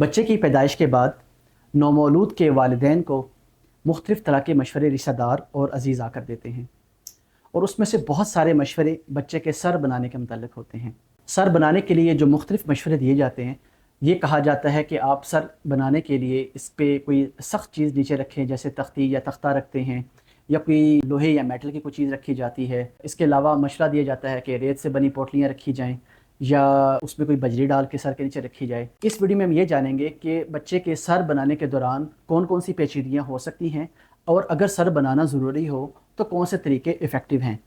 बच्चे की पैदाइश के बाद नौमौलूद के वालिदैन को मुख्तलिफ़ तरह के मशवरे रिश्तेदार और अज़ीज़ आकर देते हैं, और उसमें से बहुत सारे मशवरे बच्चे के सर बनाने के मुतल्लिक़ होते हैं। सर बनाने के लिए जो मुख्तलिफ़ मशवरे दिए जाते हैं, ये कहा जाता है कि आप सर बनाने के लिए इस पे कोई सख्त चीज़ नीचे रखें, जैसे तख्ती या तख्ता रखते हैं, या कोई लोहे या मेटल की कोई चीज़ रखी जाती है। इसके अलावा मशवरा दिया जाता है कि रेत से बनी पोटलियाँ रखी जाएँ, या उसमें कोई बजरी डाल के सर के नीचे रखी जाए। इस वीडियो में हम ये जानेंगे कि बच्चे के सर बनाने के दौरान कौन कौन सी पेचीदगियाँ हो सकती हैं, और अगर सर बनाना ज़रूरी हो तो कौन से तरीके इफ़ेक्टिव हैं।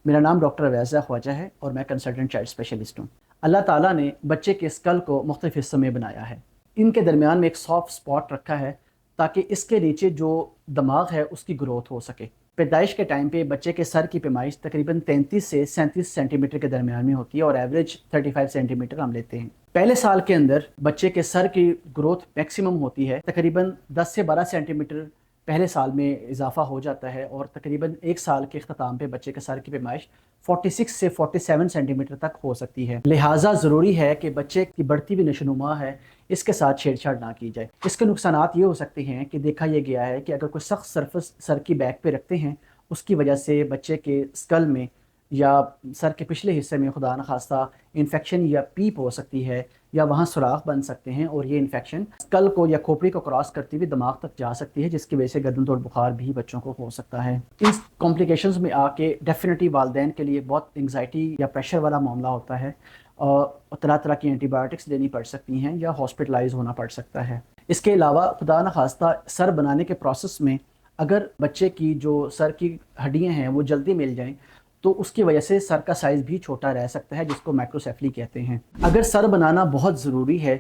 मेरा नाम डॉक्टर अवैज़ा ख्वाजा है और मैं कंसल्टेंट चाइल्ड स्पेशलिस्ट हूँ। अल्लाह ताला ने बच्चे के स्कल को मुख्तलिफ़ हिस्सों में बनाया है। इनके दरमियान में एक सॉफ्ट स्पॉट रखा है ताकि इसके नीचे जो दिमाग है उसकी ग्रोथ हो सके। पैदाइश के टाइम पे बच्चे के सर की पैमाइश तकरीबन 33 से 37 सेंटीमीटर के दरमियान में होती है, और एवरेज 35 सेंटीमीटर हम लेते हैं। पहले साल के अंदर बच्चे के सर की ग्रोथ मैक्सिमम होती है, तकरीबन 10 से 12 सेंटीमीटर पहले साल में इजाफा हो जाता है, और तकरीबन एक साल के अख्ताम पे बच्चे के सर की पैमाइश 46 से 47 सेंटीमीटर तक हो सकती है। लिहाजा ज़रूरी है कि बच्चे की बढ़ती हुई नशोनुमा है, इसके साथ छेड़छाड़ ना की जाए। इसके नुकसानात ये हो सकते हैं कि देखा यह गया है कि अगर कोई सख्त सरफेस सर की बैक पे रखते हैं, उसकी वजह से बच्चे के स्कल में या सर के पिछले हिस्से में खुदा न खास्ता इन्फेक्शन या पीप हो सकती है, या वहाँ सुराख बन सकते हैं, और ये इन्फेक्शन स्कल को या खोपड़ी को क्रॉस करती हुई दिमाग तक जा सकती है, जिसकी वजह से गर्दन तोड़ बुखार भी बच्चों को हो सकता है। इस कॉम्प्लिकेशंस में आके डेफिनेटली वालिदैन के लिए बहुत एंग्जाइटी या प्रेशर वाला मामला होता है, और तरह तरह की एंटीबायोटिक्स लेनी पड़ सकती हैं या हॉस्पिटलाइज होना पड़ सकता है। इसके अलावा खुदा न खास्ता सर बनाने के प्रोसेस में अगर बच्चे की जो सर की हड्डियाँ हैं वो जल्दी मिल जाएं, तो उसकी वजह से सर का साइज़ भी छोटा रह सकता है, जिसको माइक्रोसेफली कहते हैं। अगर सर बनाना बहुत ज़रूरी है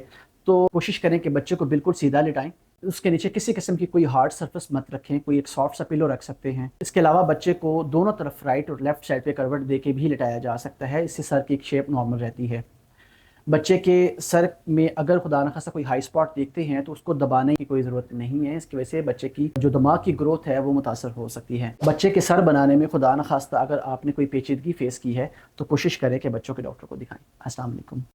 तो कोशिश करें कि बच्चे को बिल्कुल सीधा लिटाएं, उसके नीचे किसी किस्म की कोई हार्ड सरफेस मत रखें, कोई एक सॉफ्ट सा पिलो रख सकते हैं। इसके अलावा बच्चे को दोनों तरफ राइट और लेफ़्ट साइड पे करवट दे के भी लिटाया जा सकता है, इससे सर की एक शेप नॉर्मल रहती है। बच्चे के सर में अगर खुदा न खास्ता कोई हाई स्पॉट देखते हैं तो उसको दबाने की कोई ज़रूरत नहीं है, इसकी वजह से बच्चे की जो दिमाग की ग्रोथ है वो मुतासर हो सकती है। बच्चे के सर बनाने में खुदा न खास्ता अगर आपने कोई पेचीदगी फेस की है तो कोशिश करें कि बच्चों के डॉक्टर को दिखाएं। अस्सलाम वालेकुम।